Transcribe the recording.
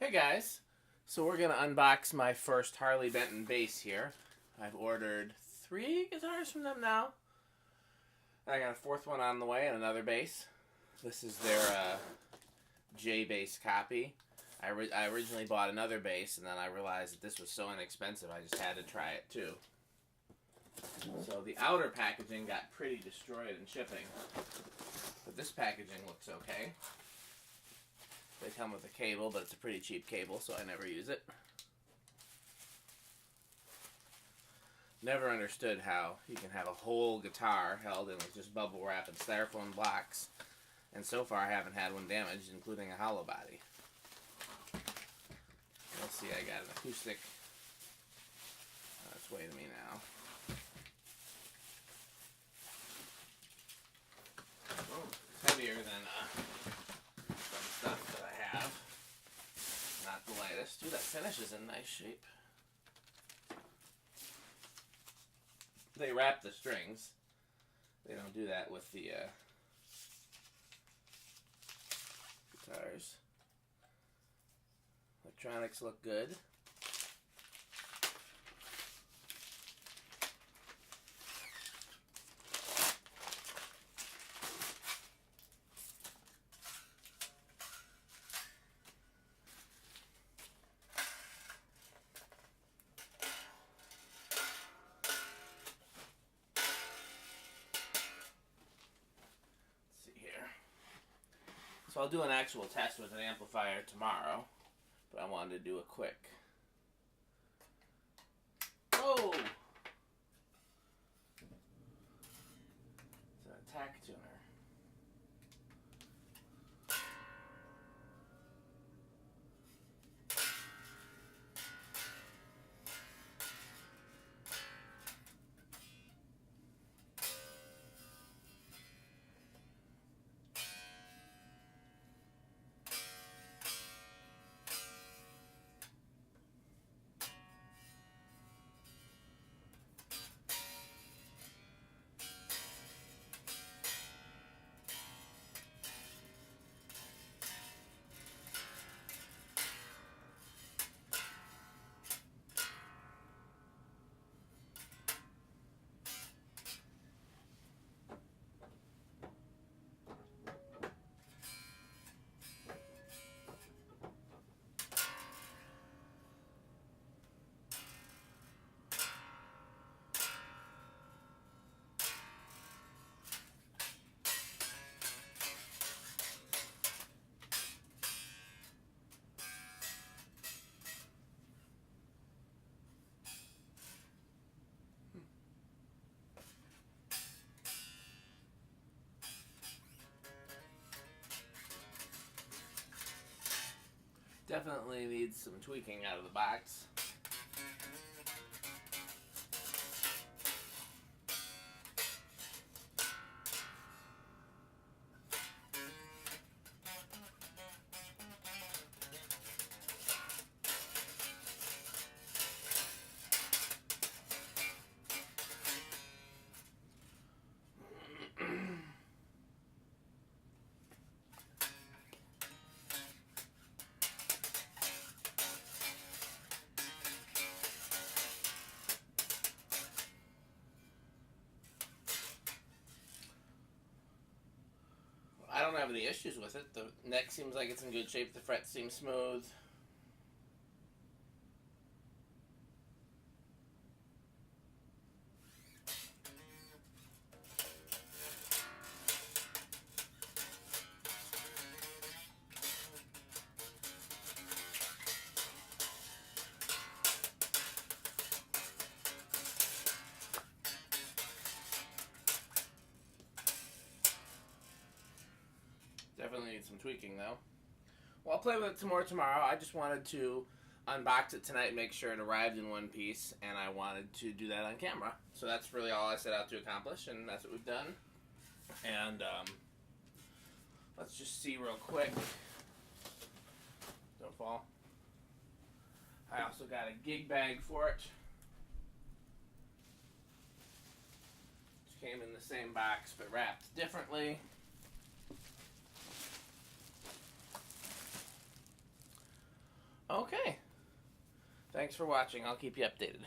Hey guys, so we're going to unbox my first Harley Benton bass here. I've ordered 3 guitars from them now. I got a 4th one on the way and another bass. This is their J-bass copy. I originally bought another bass and then I realized that this was so inexpensive I just had to try it too. So the outer packaging got pretty destroyed in shipping, but this packaging looks okay. They come with a cable, but it's a pretty cheap cable, so I never use it. Never understood how you can have a whole guitar held in with just bubble wrap and styrofoam blocks, and so far I haven't had one damaged, including a hollow body. Let's see, I got an acoustic. Oh, it's way to me now. Oh, it's heavier than some stuff that I have. Not the lightest. Dude, that finish is in nice shape. They wrap the strings. They don't do that with the guitars. Electronics look good. So I'll do an actual test with an amplifier tomorrow, but I wanted to do a quick. Oh! It's an attack tuner. Definitely needs some tweaking out of the box. I don't have any issues with it. The neck seems like it's in good shape. The frets seem smooth. Definitely needs some tweaking though. Well, I'll play with it some more tomorrow. I just wanted to unbox it tonight, make sure it arrived in one piece, and I wanted to do that on camera. So that's really all I set out to accomplish, and that's what we've done. And let's just see real quick. Don't fall. I also got a gig bag for it. Which came in the same box but wrapped differently. Okay. Thanks for watching. I'll keep you updated.